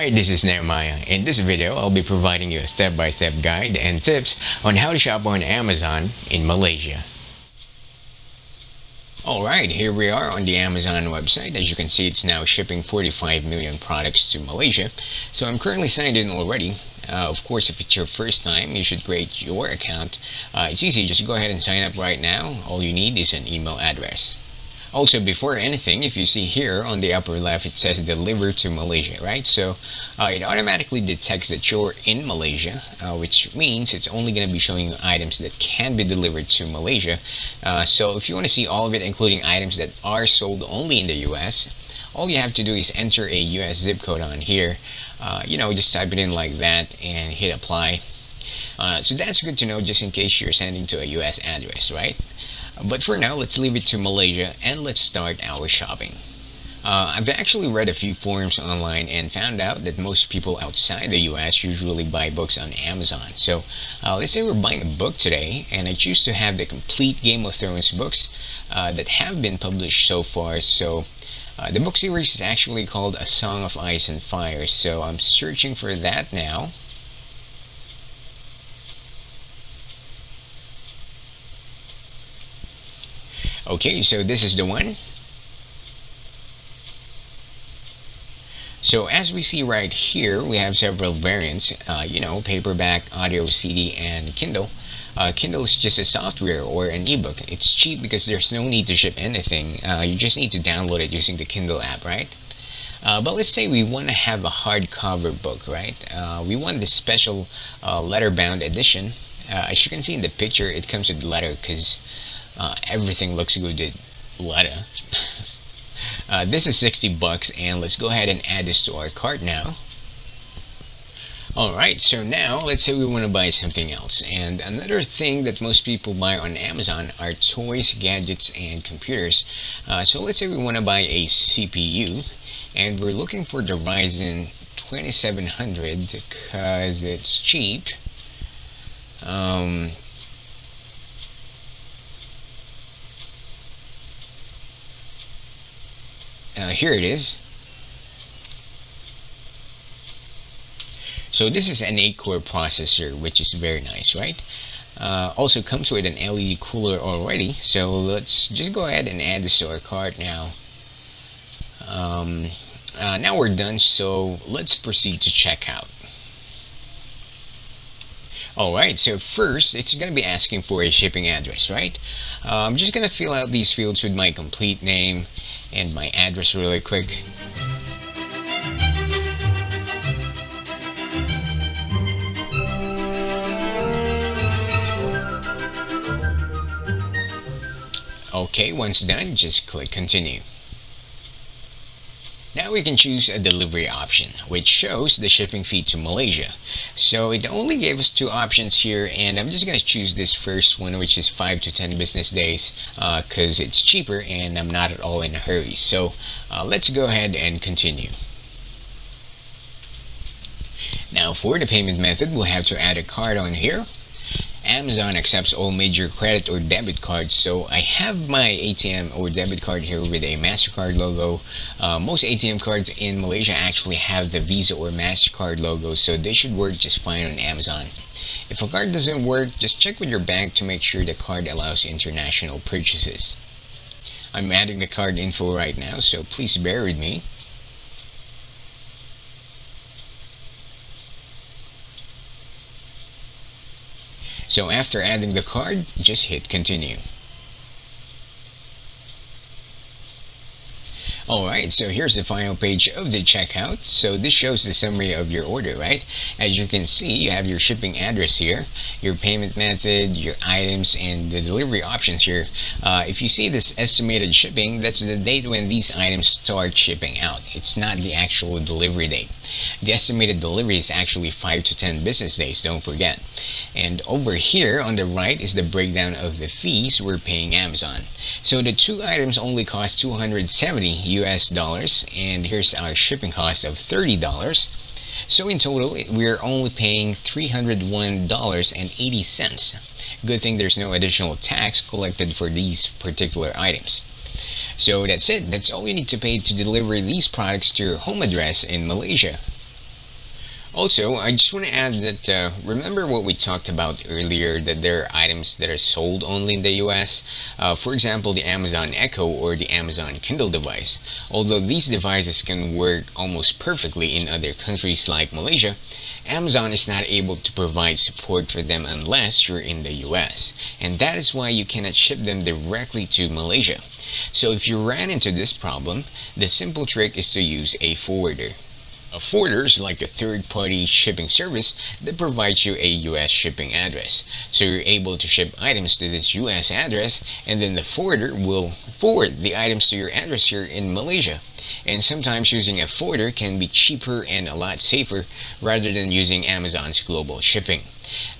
Hi, this is Nehemiah. In this video, I'll be providing you a step-by-step guide and tips on how to shop on Amazon in Malaysia. Alright, here we are on the Amazon website. As you can see, it's now shipping 45 million products to Malaysia. So I'm currently signed in already. Of course, if it's your first time, you should create your account. It's easy, just go ahead and sign up right now. All you need is an email address. Also, before anything, if you see here on the upper left, it says deliver to Malaysia, right? So it automatically detects that you're in Malaysia, which means it's only going to be showing you items that can be delivered to Malaysia. So if you want to see all of it, including items that are sold only in the US, all you have to do is enter a US zip code on here. Just type it in like that and hit apply. So that's good to know just in case you're sending to a US address, right? But for now, let's leave it to Malaysia and let's start our shopping. I've actually read a few forums online and found out that most people outside the US usually buy books on Amazon. So let's say we're buying a book today, and I choose to have the complete Game of Thrones books that have been published so far. So the book series is actually called A Song of Ice and Fire. So I'm searching for that now. Okay, so this is the one. So as we see right here, we have several variants, paperback, audio, CD, and Kindle. Kindle is just a software or an ebook. It's cheap because there's no need to ship anything. You just need to download it using the Kindle app, right? But let's say we want to have a hardcover book, right? We want the special letter-bound edition. As you can see in the picture, it comes with letter because everything looks good with letter. This is 60 bucks, and let's go ahead and add this to our cart now. Alright, so now let's say we want to buy something else. And another thing that most people buy on Amazon are toys, gadgets, and computers. So let's say we want to buy a CPU, and we're looking for the Ryzen 2700 because it's cheap. Here it is. So this is an 8-core processor, which is very nice, right? Also comes with an LED cooler already. So let's just go ahead and add this to our cart now. Now we're done, so let's proceed to checkout. Alright, so first, it's going to be asking for a shipping address, right? I'm just going to fill out these fields with my complete name and my address really quick. Okay, once done, just click continue. Now we can choose a delivery option, which shows the shipping fee to Malaysia. So it only gave us two options here, and I'm just going to choose this first one, which is 5 to 10 business days, because it's cheaper and I'm not at all in a hurry. So let's go ahead and continue. Now for the payment method, we'll have to add a card on here. Amazon accepts all major credit or debit cards, so I have my ATM or debit card here with a MasterCard logo. Most ATM cards in Malaysia actually have the Visa or MasterCard logo, so they should work just fine on Amazon. If a card doesn't work, just check with your bank to make sure the card allows international purchases. I'm adding the card info right now, so please bear with me. So after adding the card, just hit continue. Alright, so here's the final page of the checkout. So this shows the summary of your order, right? As you can see, you have your shipping address here, your payment method, your items, and the delivery options here. If you see this estimated shipping, that's the date when these items start shipping out. It's not the actual delivery date. The estimated delivery is actually 5 to 10 business days, don't forget. And over here on the right is the breakdown of the fees we're paying Amazon. So the two items only cost $270 US dollars, and here's our shipping cost of $30. So in total, we're only paying $301.80. Good thing there's no additional tax collected for these particular items. So that's it. That's all you need to pay to deliver these products to your home address in Malaysia. Also, I just want to add that remember what we talked about earlier, that there are items that are sold only in the US? For example, the Amazon Echo or the Amazon Kindle device. Although these devices can work almost perfectly in other countries like Malaysia, Amazon is not able to provide support for them unless you're in the US. And that is why you cannot ship them directly to Malaysia. So if you ran into this problem, the simple trick is to use a forwarder. A forwarder is like a third-party shipping service that provides you a US shipping address. So you're able to ship items to this US address, and then the forwarder will forward the items to your address here in Malaysia. And sometimes using a forwarder can be cheaper and a lot safer rather than using Amazon's global shipping.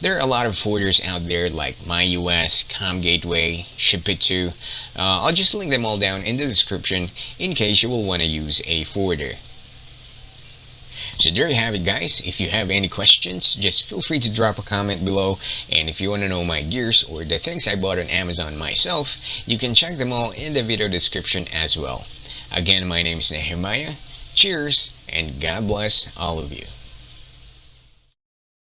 There are a lot of forwarders out there like MyUS, ComGateway, ShipIt2. I'll just link them all down in the description in case you will want to use a forwarder. So there you have it, guys. If you have any questions, just feel free to drop a comment below. And if you want to know my gears or the things I bought on Amazon myself, you can check them all in the video description as well. Again, my name is Nehemiah. Cheers, and God bless all of you.